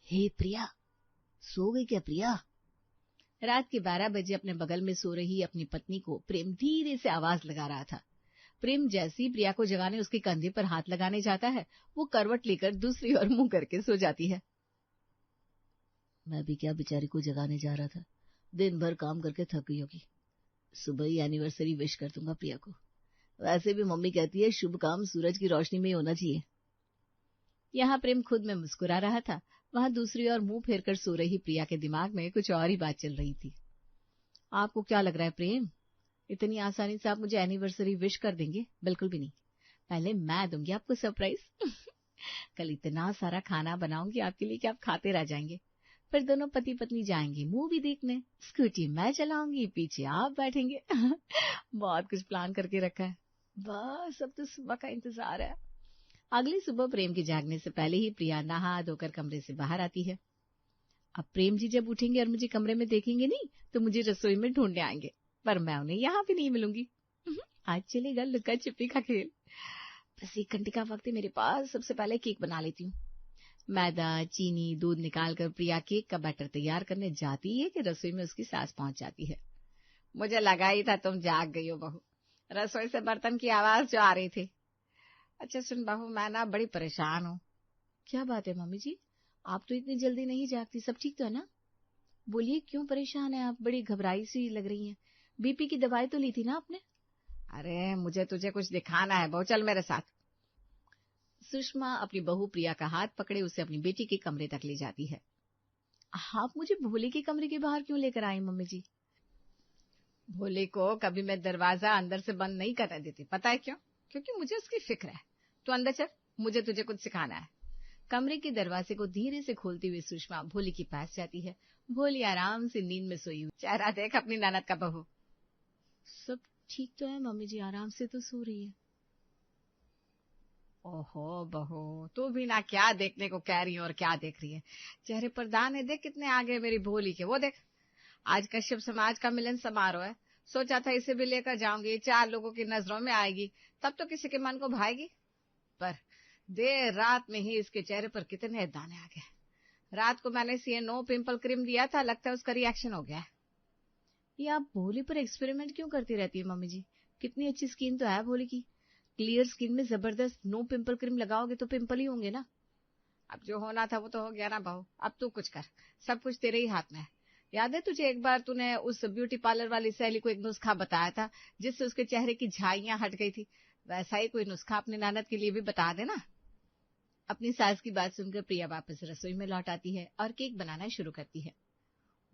हे प्रिया, सो गई क्या प्रिया? रात के 12 बजे अपने बगल में सो रही अपनी पत्नी को प्रेम धीरे से आवाज लगा रहा था। प्रेम जैसे ही प्रिया को जगाने उसके कंधे पर हाथ लगाने जाता है, वो करवट लेकर दूसरी ओर मुंह करके सो जाती है। मैं भी क्या बेचारी को जगाने जा रहा था, दिन भर काम करके थक गई होगी। सुबह ही एनिवर्सरी विश कर दूंगा प्रिया को। वैसे भी मम्मी कहती है शुभ काम सूरज की रोशनी में ही होना चाहिए। यहाँ प्रेम खुद में मुस्कुरा रहा था, वहां दूसरी ओर मुंह फेरकर सो रही प्रिया के दिमाग में कुछ और ही बात चल रही थी। आपको क्या लग रहा है प्रेम, इतनी आसानी से आप मुझे एनिवर्सरी विश कर देंगे? बिल्कुल भी नहीं, पहले मैं दूंगी आपको सरप्राइज। कल इतना सारा खाना बनाऊंगी आपके लिए कि आप खाते रह जाएंगे। फिर दोनों पति पत्नी जाएंगे मूवी देखने, स्कूटी मैं चलाऊंगी, पीछे आप बैठेंगे। बहुत कुछ प्लान करके रखा है, बस अब तो सुबह का इंतजार है। अगली सुबह प्रेम के जागने से पहले ही प्रिया नहा धोकर कमरे से बाहर आती है। अब प्रेम जी जब उठेंगे और मुझे कमरे में देखेंगे नहीं तो मुझे रसोई में ढूंढने आएंगे, पर मैं उन्हें यहाँ भी नहीं मिलूंगी। आज चलेगा लुका छिपी का खेल। बस 1 घंटे का वक्त है मेरे पास, सबसे पहले केक बना लेती हूँ। मैदा, चीनी, दूध निकालकर प्रिया केक का बैटर तैयार करने जाती है कि रसोई में उसकी सास पहुंच जाती है। मुझे लगा ही था तुम जाग गई हो बहू, रसोई से बर्तन की आवाज जो आ रही थी। अच्छा सुन बहू, मैं ना बड़ी परेशान हूँ। क्या बात है मम्मी जी, आप तो इतनी जल्दी नहीं जागती, सब ठीक तो है ना? बोलिए क्यों परेशान है आप, बड़ी घबराई सी लग रही हैं। बीपी की दवाई तो ली थी ना आपने? अरे मुझे तुझे कुछ दिखाना है बहू, चल मेरे साथ। सुषमा अपनी बहू प्रिया का हाथ पकड़े उसे अपनी बेटी के कमरे तक ले जाती है। आप मुझे भोले के कमरे के बाहर क्यों लेकर आई मम्मी जी? भोले को कभी मैं दरवाजा अंदर से बंद नहीं करने देती, पता है क्यों? क्योंकि मुझे उसकी फिक्र है। तू अंदर चल, मुझे तुझे कुछ सिखाना है। कमरे के दरवाजे को धीरे से खोलती हुई सुषमा भोली के पास जाती है। भोली आराम से नींद में सोई हुई, चेहरा देख अपनी ननद का बहू। सब ठीक तो है मम्मी जी, आराम से तो सो रही है। ओहो बहू, तू भी ना क्या देखने को कह रही है और क्या देख रही है। चेहरे पर दाने देख कितने आगे मेरी भोली के, वो देख। आज कश्यप समाज का मिलन समारोह है, सोचा था इसे भी लेकर जाऊंगी, 4 लोगों की नजरों में आएगी, तब तो किसी के मन को भाएगी। पर देर रात में ही इसके चेहरे पर कितने दाने आ गए। रात को मैंने इसे नो पिंपल क्रीम दिया था, लगता है उसका रिएक्शन हो गया। ये आप भोली पर एक्सपेरिमेंट क्यों करती रहती है मम्मी जी? कितनी अच्छी स्किन तो है भोली की, क्लियर स्किन में जबरदस्त नो पिंपल क्रीम लगाओगे तो पिंपल ही होंगे ना। अब जो होना था वो तो हो गया ना बहू, अब तू कुछ कर, सब कुछ तेरे ही हाथ में है। याद है तुझे एक बार तूने उस ब्यूटी पार्लर वाली सहेली को एक नुस्खा बताया था जिससे उसके चेहरे की झाइयां हट गई थी? वैसा ही कोई नुस्खा अपनी ननद के लिए भी बता देना। अपनी सास की बात सुनकर प्रिया वापस रसोई में लौट आती है और केक बनाना शुरू करती है।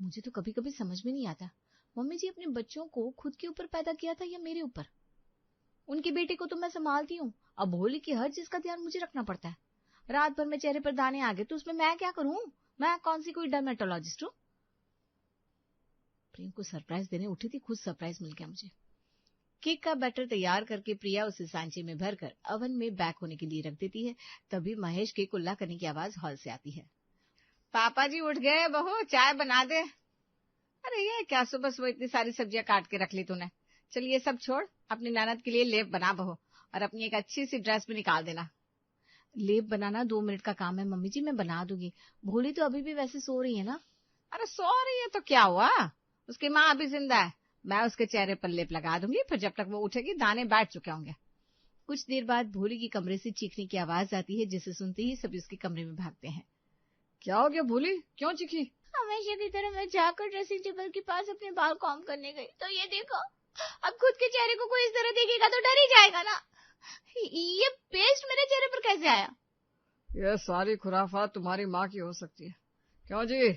मुझे तो कभी कभी समझ में नहीं आता, मम्मी जी अपने बच्चों को खुद के ऊपर पैदा किया था या मेरे ऊपर? उनकी बेटी को तो मैं संभालती हूँ, अब भोली की हर चीज का ध्यान मुझे रखना पड़ता है। रात भर में चेहरे पर दाने आ गए तो उसमें मैं क्या करूं? मैं कौन सी कोई डर्मेटोलॉजिस्ट हूँ? प्रेम को सरप्राइज देने उठी थी, खुद सरप्राइज मिल गया मुझे। केक का बैटर तैयार करके प्रिया उसे सांचे में भरकर ओवन में बैक होने के लिए रख देती है। तभी महेश के कुल्ला करने की आवाज हॉल से आती है। पापा जी उठ गए बहू, चाय बना दे। अरे ये क्या सुबह सुबह इतनी सारी सब्जियां काट के रख ली तूने। चल ये सब छोड़, अपनी ननद के लिए लेप बना बहू, और अपनी एक अच्छी सी ड्रेस भी निकाल देना। लेप बनाना 2 मिनट का काम है मम्मी जी, मैं बना दूंगी। भोली तो अभी भी वैसे सो रही है ना। अरे सो रही है तो क्या हुआ, उसकी माँ अभी जिंदा है, मैं उसके चेहरे पर लेप लगा दूंगी, फिर जब तक वो उठेगी दाने बैठ चुके होंगे। कुछ देर बाद भोली की कमरे से चीखने की आवाज आती है, जिसे सुनते ही सभी उसके कमरे में भागते हैं। क्या हो गया भोली, क्यों चीखी? हमेशा की तरह मैं जाकर ड्रेसिंग टेबल के पास अपने बाल कॉम्ब करने गई तो ये देखो, अब खुद के चेहरे को कोई इस तरह देखेगा तो डर ही जाएगा ना। ये पेस्ट मेरे चेहरे पर कैसे आया? ये सारी खुराफात तुम्हारी माँ की हो सकती है। क्यों जी,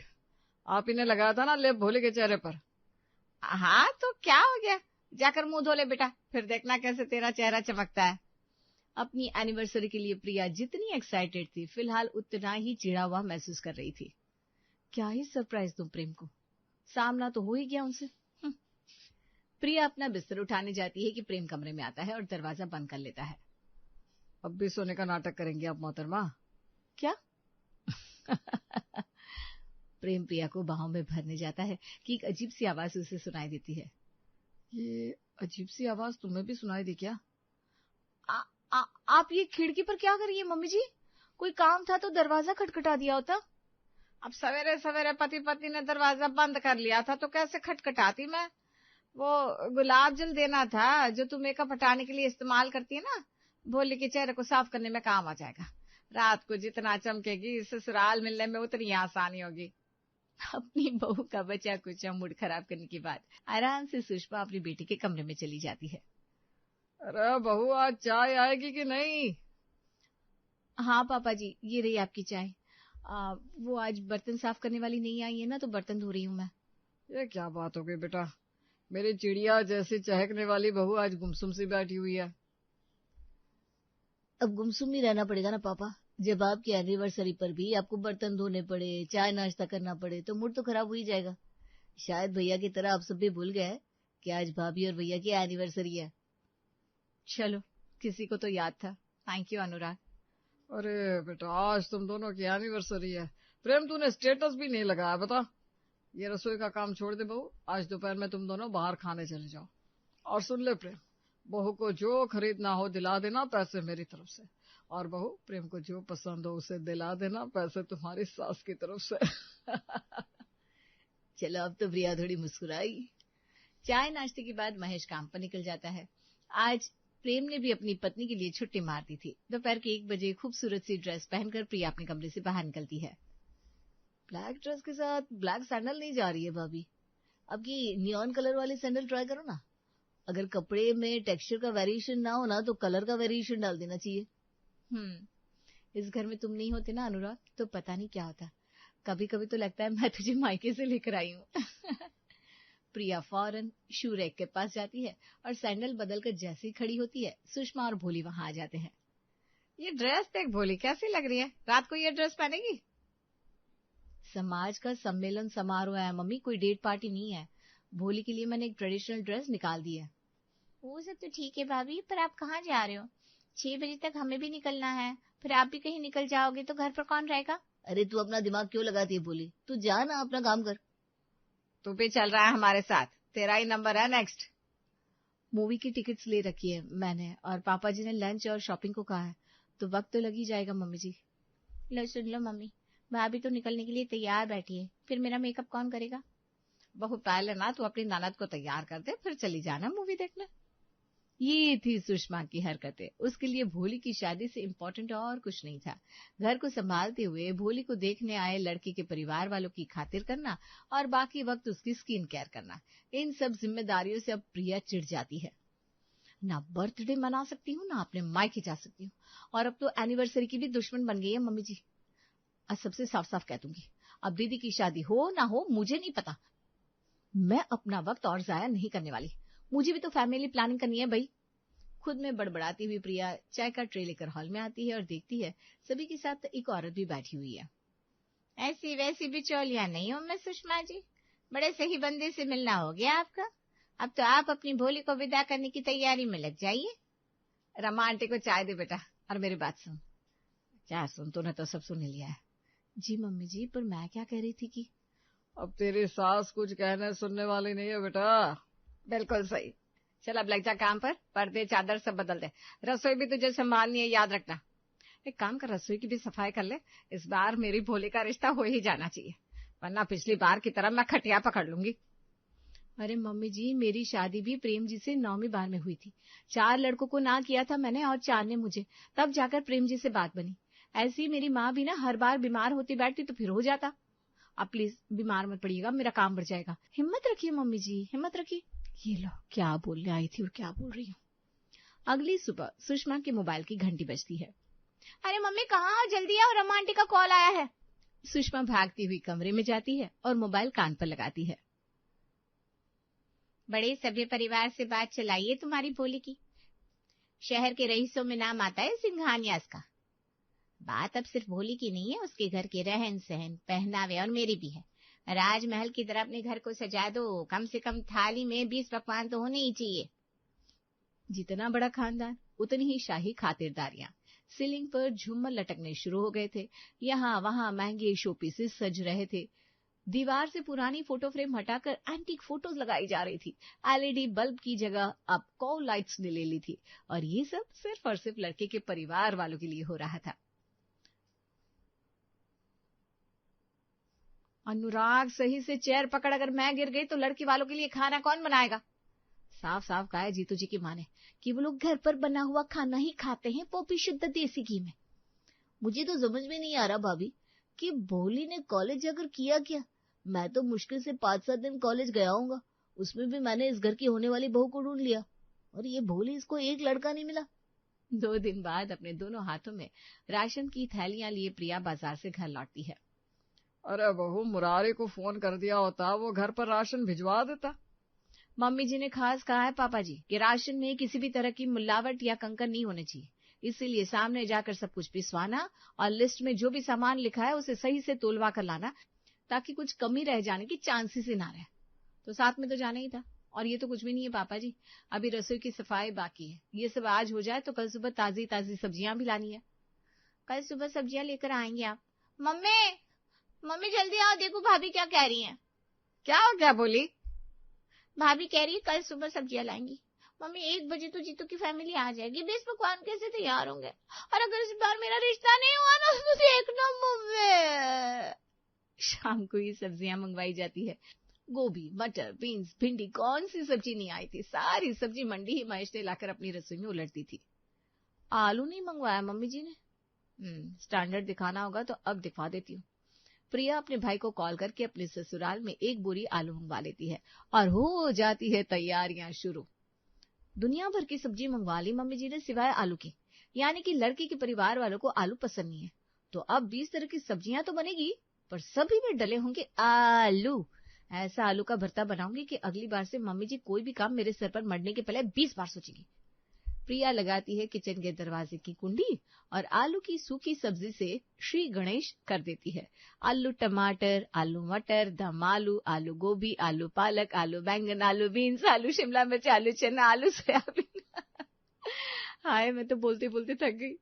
आप ही ने लगाया था ना लेप भोली के चेहरे पर? हाँ तो क्या हो गया, जाकर मुंह धो ले बेटा, फिर देखना कैसे तेरा चेहरा चमकता है। अपनी एनिवर्सरी के लिए प्रिया जितनी एक्साइटेड थी, फिलहाल उतना ही चिढ़ा हुआ महसूस कर रही थी। क्या ही सरप्राइज दूं प्रेम को, सामना तो हो ही गया उनसे। प्रिया अपना बिस्तर उठाने जाती है कि प्रेम कमरे में आता है और दरवाजा बंद कर लेता है। अब भी सोने का नाटक करेंगे आप मोहतरमा? क्या? प्रेम प्रिया को बाहों में भरने जाता है कि एक अजीब सी आवाज उसे सुनाई देती है। ये अजीब सी आवाज तुम्हें भी सुनाई दी क्या? आप ये खिड़की पर क्या कर रही है मम्मी जी? कोई काम था तो दरवाजा खटखटा दिया होता। अब सवेरे सवेरे पति पत्नी ने दरवाजा बंद कर लिया था तो कैसे खटखटाती मैं। वो गुलाब जल देना था जो तू मेकअप हटाने के लिए इस्तेमाल करती है ना, भोली के चेहरे को साफ करने में काम आ जाएगा। रात को जितना चमकेगी ससुराल मिलने में उतनी आसानी होगी। अपनी बहू का बचा कुचा मूड खराब करने के बाद आराम से सुषमा अपनी बेटी के कमरे में चली जाती है। अरे बहू आज चाय आएगी कि नहीं? हाँ पापा जी, ये रही आपकी चाय। वो आज बर्तन साफ करने वाली नहीं आई है ना, तो बर्तन धो रही हूँ मैं। ये क्या बात हो गई बेटा, मेरी चिड़िया जैसी चहकने वाली बहू आज गुमसुम सी बैठी हुई है। अब गुमसुम ही रहना पड़ेगा ना पापा, जब आपकी एनिवर्सरी पर भी आपको बर्तन धोने पड़े, चाय नाश्ता करना पड़े तो मूड तो खराब हो ही जाएगा। शायद भैया की तरह आप सब भी भूल गए कि आज भाभी और भैया की एनिवर्सरी है। चलो, किसी को तो याद था। थैंक यू अनुराग। अरे बेटा, आज तुम दोनों की एनिवर्सरी है। प्रेम, तूने स्टेटस भी नहीं लगाया। बता, ये रसोई का काम छोड़ दे बहू, आज दोपहर में तुम दोनों बाहर खाने चले जाओ। और सुन ले प्रेम, बहू को जो खरीदना हो दिला देना, पैसे मेरी तरफ से। और बहू, प्रेम को जो पसंद हो उसे दिला देना, पैसे तुम्हारी सास की तरफ से। चलो, अब तो प्रिया थोड़ी मुस्कुराई। चाय नाश्ते के बाद महेश काम पर निकल जाता है। आज प्रेम ने भी अपनी पत्नी के लिए छुट्टी मार दी थी। दोपहर के 1 बजे खूबसूरत सी ड्रेस पहनकर प्रिया अपने कमरे से बाहर निकलती है। ब्लैक ड्रेस के साथ ब्लैक सैंडल नहीं जा रही है भाभी, अब की नियॉन कलर वाली सैंडल ट्राई करो ना। अगर कपड़े में टेक्सचर का वेरिएशन ना हो ना तो कलर का वेरिएशन डाल देना चाहिए। इस घर में तुम नहीं होते ना अनुराग, तो पता नहीं क्या होता। कभी कभी तो लगता है मैं तुझे मायके से लेकर आई हूँ। प्रिया फौरन शू रैक के पास जाती है और सैंडल बदलकर जैसे ही खड़ी होती है, सुषमा और भोली वहां आ जाते हैं। ये ड्रेस देख भोली, कैसी लग रही है, रात को ये ड्रेस पहनेगी? समाज का सम्मेलन समारोह है मम्मी, कोई डेट पार्टी नहीं है। भोली के लिए मैंने एक ट्रेडिशनल ड्रेस निकाल दी है। वो सब तो ठीक है भाभी, पर आप कहाँ जा रहे हो? 6 बजे तक हमें भी निकलना है, फिर आप भी कहीं निकल जाओगे तो घर पर कौन रहेगा? अरे तू अपना दिमाग क्यों लगाती है भोली, तू जा ना, अपना काम कर। तू भी चल रहा है हमारे साथ, तेरा ही नंबर है नेक्स्ट। मूवी की टिकट्स ले रखी है मैंने, और पापा जी ने लंच और शॉपिंग को कहा है, तो वक्त तो लग ही जाएगा मम्मी जी। लो सुन लो मम्मी, भाभी तो निकलने के लिए तैयार बैठी है, फिर मेरा मेकअप कौन करेगा? बहू पहले ना तू अपनी ननद को तैयार कर दे, फिर चली जाना मूवी देखने। ये थी सुषमा की हरकतें। उसके लिए भोली की शादी से इम्पोर्टेंट और कुछ नहीं था। घर को संभालते हुए भोली को देखने आए लड़के के परिवार वालों की खातिर करना और बाकी वक्त उसकी स्किन केयर करना, इन सब जिम्मेदारियों से अब प्रिया चिढ़ जाती है। ना बर्थडे मना सकती हूँ, ना अपने मायके जा सकती हूँ, और अब तो एनिवर्सरी की भी दुश्मन बन गई है मम्मी जी। आज सबसे साफ साफ कह दूंगी, अब दीदी की शादी हो ना हो मुझे नहीं पता, मैं अपना वक्त और जाया नहीं करने वाली। मुझे भी तो फैमिली प्लानिंग करनी है भाई। खुद में बड़बड़ाती हुई प्रिया चाय का ट्रे लेकर हॉल में आती है और देखती है सभी के साथ एक औरत भी बैठी हुई है। ऐसी वैसी बिचौलिया नहीं हूं मैं सुषमा जी, बड़े सही बंदे से मिलना हो गया आपका। अब तो आप अपनी भोली को विदा करने की तैयारी में लग जाइए। रमा आंटी को चाय दे बेटा, और मेरी बात सुन। क्या सुन, तूने तो सब सुन लिया है। जी मम्मी जी, पर मैं क्या कह रही थी कि अब तेरी सास कुछ कहने सुनने वाली नहीं है बेटा। बिल्कुल सही। चल अब लग जा काम पर, पर्दे चादर सब बदल दे, रसोई भी तुझे संभालनी है, याद रखना। एक काम कर, रसोई की भी सफाई कर ले, इस बार मेरी भोली का रिश्ता हो ही जाना चाहिए, वरना पिछली बार की तरह मैं खटिया पकड़ लूंगी। अरे मम्मी जी, मेरी शादी भी प्रेम जी से 9वीं बार में हुई थी। 4 लड़कों को ना किया था मैंने और 4 ने मुझे, तब जाकर प्रेम जी से बात बनी। ऐसी मेरी माँ भी ना हर बार बीमार होती बैठती तो फिर हो जाता। अब प्लीज बीमार मत पड़िएगा, मेरा काम बढ़ जाएगा। हिम्मत रखिए मम्मी जी, हिम्मत रखिए। ये लो, क्या बोलने आई थी और क्या बोल रही हूँ। अगली सुबह सुषमा के मोबाइल की घंटी बजती है। अरे मम्मी कहाँ, जल्दी आओ, रमा आंटी का कॉल आया है। सुषमा भागती हुई कमरे में जाती है और मोबाइल कान पर लगाती है। बड़े सभ्य परिवार से बात चलाइए तुम्हारी भोली की, शहर के रईसों में नाम आता है सिंघानियास का। बात अब सिर्फ भोली की नहीं है, उसके घर के रहन सहन, पहनावे और मेरी भी है। राजमहल की तरह अपने घर को सजा दो, कम से कम थाली में 20 पकवान तो होने ही चाहिए। जितना बड़ा खानदान उतनी ही शाही खातिरदारियां। सीलिंग पर झूमर लटकने शुरू हो गए थे, यहाँ वहां महंगे शोपीसेस सज रहे थे। दीवार से पुरानी फोटो फ्रेम हटाकर एंटीक फोटोज लगाई जा रही थी। एलईडी बल्ब की जगह अब कॉल लाइट्स ने ले ली थी, और ये सब सिर्फ और सिर्फ लड़के के परिवार वालों के लिए हो रहा था। अनुराग, सही से चेयर पकड़, अगर मैं गिर गई तो लड़की वालों के लिए खाना कौन बनाएगा? साफ साफ कहा है जीतू जी की माँ ने कि वो लोग घर पर बना हुआ खाना ही खाते हैं, वो भी शुद्ध देसी घी में। मुझे तो समझ में नहीं आ रहा भाभी कि भोली ने कॉलेज जाकर किया क्या। मैं तो मुश्किल से 5-7 दिन कॉलेज गया हूँगा, उसमें भी मैंने इस घर की होने वाली बहू को ढूंढ लिया, और ये भोली, इसको एक लड़का नहीं मिला। 2 दिन बाद अपने दोनों हाथों में राशन की थैलियां लिए प्रिया बाजार से घर लौटती है। अरे बहू, मुरारी को फोन कर दिया होता, वो घर पर राशन भिजवा देता। मम्मी जी ने खास कहा है पापा जी कि राशन में किसी भी तरह की मिलावट या कंकर नहीं होने चाहिए, इसीलिए सामने जाकर सब कुछ पिसवाना और लिस्ट में जो भी सामान लिखा है उसे सही से तोलवा कर लाना, ताकि कुछ कमी रह जाने की चांसेस ही ना रहे। तो साथ में तो जाना ही था, और ये तो कुछ भी नहीं है पापा जी, अभी रसोई की सफाई बाकी है, ये सब आज हो जाए तो कल सुबह ताजी ताजी सब्जियां भी लानी है। कल सुबह सब्जियां लेकर आएंगे आप? मम्मी, मम्मी जल्दी आओ, देखो भाभी क्या कह रही हैं। क्या बोली? भाभी कह रही है कल सुबह सब्जियां लाएंगी। मम्मी 1 बजे तो जीतू की फैमिली आ जाएगी, बेस पकवान कैसे तैयार होंगे? और अगर इस बार मेरा रिश्ता नहीं हुआ ना तो देखना मम्मी। शाम को ये सब्जियां मंगवाई जाती है। गोभी, मटर, बीन्स, भिंडी, कौन सी सब्जी नहीं आई थी, सारी सब्जी मंडी ही महेश ने लाकर अपनी रसोई में उलटती थी। आलू नहीं मंगवाया मम्मी जी ने? स्टैंडर्ड दिखाना होगा तो अब दिखा देती हूँ। प्रिया अपने भाई को कॉल करके अपने ससुराल में 1 बोरी आलू मंगवा लेती है और हो जाती है तैयारियां शुरू। दुनिया भर की सब्जी मंगवा ली मम्मी जी ने सिवाय आलू की, यानी कि लड़की के परिवार वालों को आलू पसंद नहीं है। तो अब 20 तरह की सब्जियां तो बनेगी, पर सभी में डले होंगे आलू। ऐसा आलू का भरता बनाऊंगी कि अगली बार से मम्मी जी कोई भी काम मेरे सर पर मरने के पहले 20 बार सोचेंगी। प्रिया लगाती है किचन के दरवाजे की कुंडी और आलू की सूखी सब्जी से श्री गणेश कर देती है। आलू टमाटर, आलू मटर, दम आलू, आलू गोभी, आलू पालक, आलू बैंगन, आलू बीन्स, आलू शिमला मिर्च, आलू चना, आलू सोयाबीन। हाय, मैं तो बोलते बोलते थक गई।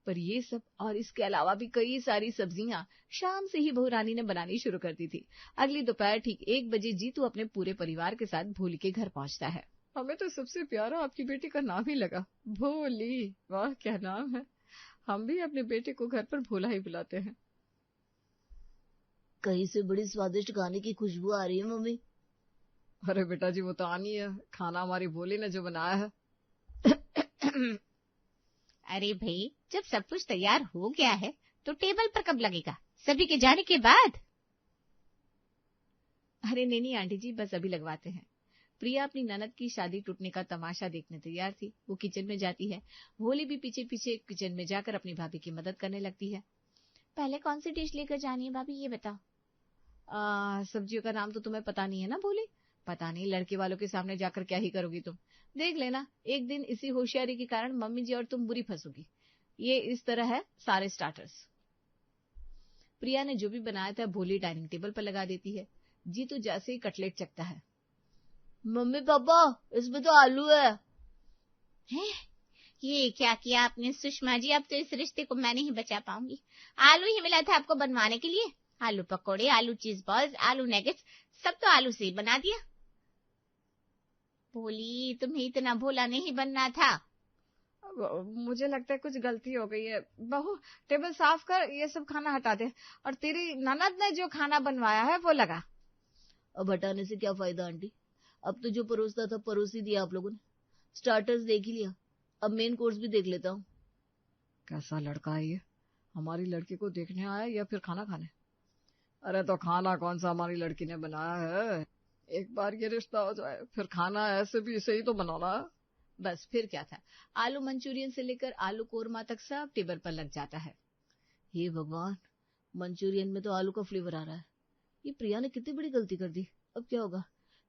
पर ये सब और इसके अलावा भी कई सारी सब्जियां शाम से ही बहू रानी ने बनानी शुरू कर दी थी। अगली दोपहर ठीक 1 बजे जीतू अपने पूरे परिवार के साथ भोली के घर पहुंचता है। हमें तो सबसे प्यारा आपकी बेटी का नाम ही लगा, भोली। वाह, क्या नाम है। हम भी अपने बेटे को घर पर भोला ही बुलाते हैं। कहीं से बड़ी स्वादिष्ट खाने की खुशबू आ रही है मम्मी। अरे बेटा जी, वो तो आनी है, खाना हमारी भोली ने जो बनाया है। अरे भाई, जब सब कुछ तैयार हो गया है तो टेबल पर कब लगेगा? सभी के जाने के बाद? अरे नहीं आंटी जी, बस अभी लगवाते हैं। प्रिया अपनी ननद की शादी टूटने का तमाशा देखने तैयार थी। वो किचन में जाती है। भोली भी पीछे पीछे किचन में जाकर अपनी भाभी की मदद करने लगती है। पहले कौन सी डिश लेकर जानी है भाभी, ये बताओ। सब्जियों का नाम तो तुम्हें पता नहीं है ना भोली? पता नहीं, लड़के वालों के सामने जाकर क्या ही करोगी तुम। देख लेना, एक दिन इसी होशियारी के कारण मम्मी जी और तुम बुरी फंसोगी। ये इस तरह है सारे स्टार्टर्स। प्रिया ने जो भी बनाया था भोली डाइनिंग टेबल पर लगा देती है। जीतू जैसे ही कटलेट चखता है, मम्मी पापा इसमें तो आलू है। ये क्या किया आपने सुषमा जी, अब तो इस रिश्ते को मैं नहीं बचा पाऊंगी। आलू ही मिला था आपको बनवाने के लिए। आलू पकौड़े, आलू चीज बॉल्स, आलू नेगेट्स, सब तो आलू से ही बना दिया। भोली, तुम्हें इतना भोला नहीं बनना था। मुझे लगता है कुछ गलती हो गई है। बहू, टेबल साफ कर, ये सब खाना हटा दे, और तेरी ननद ने जो खाना बनवाया है वो लगा। अब हटाने से क्या फायदा आंटी, अब तो जो परोसता था परोस ही दिया आप लोगों ने। स्टार्टर्स देख ही लिया, अब मेन कोर्स भी देख लेता हूँ। कैसा लड़का है ये, हमारी लड़की को देखने आया या फिर खाना खाने? अरे तो खाना कौन सा हमारी लड़की ने बनाया है, एक बार ये रिश्ता हो जाए फिर खाना ऐसे भी इसे ही तो बनाना है। बस फिर क्या था, आलू मंचूरियन से लेकर आलू कोरमा तक सब टेबल पर लग जाता है। हे भगवान, मंचूरियन में तो आलू का फ्लेवर आ रहा है। ये प्रिया ने कितनी बड़ी गलती कर दी। अब क्या होगा,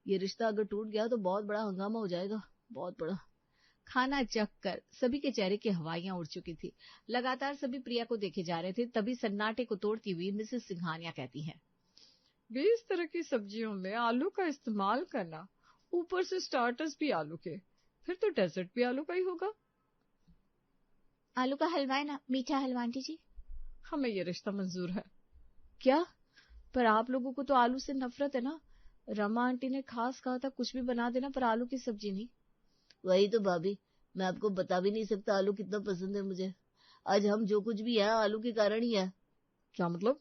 ये रिश्ता अगर टूट गया तो बहुत बड़ा हंगामा हो जाएगा, बहुत बड़ा। खाना चख कर सभी के चेहरे की हवाइयां उड़ चुकी थी। लगातार सभी प्रिया को देखे जा रहे थे। तभी सन्नाटे को तोड़ती हुई मिसेस सिंघानिया कहती हैं, 20 तरह की सब्जियों में आलू का इस्तेमाल करना, ऊपर से स्टार्टर्स भी आलू के, फिर तो डेजर्ट भी आलू का ही होगा। आलू का हलवा है ना, मीठा हलवा आंटी जी। हमें ये रिश्ता मंजूर है। क्या? पर आप लोगों को तो आलू से नफरत है ना। रमा आंटी ने खास कहा था कुछ भी बना देना पर आलू की सब्जी नहीं। वही तो भाभी, मैं आपको बता भी नहीं सकता आलू कितना पसंद है मुझे। आज हम जो कुछ भी है आलू के कारण ही है। क्या मतलब?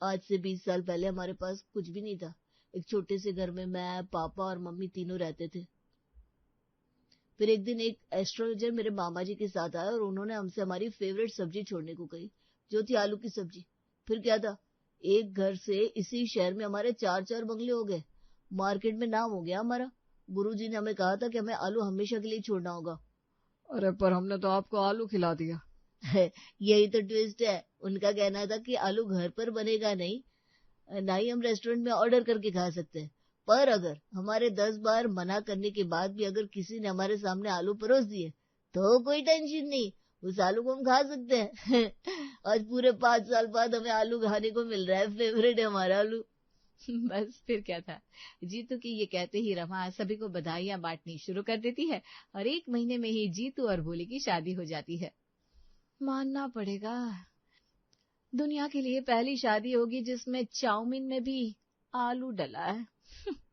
आज से 20 साल पहले हमारे पास कुछ भी नहीं था। एक छोटे से घर में मैं, पापा और मम्मी तीनों रहते थे। फिर एक दिन एक एस्ट्रोलॉजर मेरे मामा जी के साथ आया और उन्होंने हमसे हमारी फेवरेट सब्जी छोड़ने को कही, जो थी आलू की सब्जी। फिर क्या था, एक घर से इसी शहर में हमारे 4-4 बंगले हो गए। मार्केट में नाम हो गया हमारा। गुरुजी ने हमें कहा था कि हमें आलू हमेशा के लिए छोड़ना होगा। अरे पर हमने तो आपको आलू खिला दिया। यही तो ट्विस्ट है। उनका कहना था कि आलू घर पर बनेगा नहीं, ना ही हम रेस्टोरेंट में ऑर्डर करके खा सकते हैं, पर अगर हमारे 10 बार मना करने के बाद भी अगर किसी ने हमारे सामने आलू परोस दिए तो कोई टेंशन नहीं, उस आलू को हम खा सकते हैं। आज पूरे 5 साल बाद हमें आलू खाने को मिल रहा है, फेवरेट है हमारा आलू। बस फिर क्या था, जीतू की ये कहते ही रमा सभी को बधाइयां बांटनी शुरू कर देती है और 1 महीने में ही जीतू और भोली की शादी हो जाती है। मानना पड़ेगा, दुनिया के लिए पहली शादी होगी जिसमें चाउमीन में भी आलू डला है।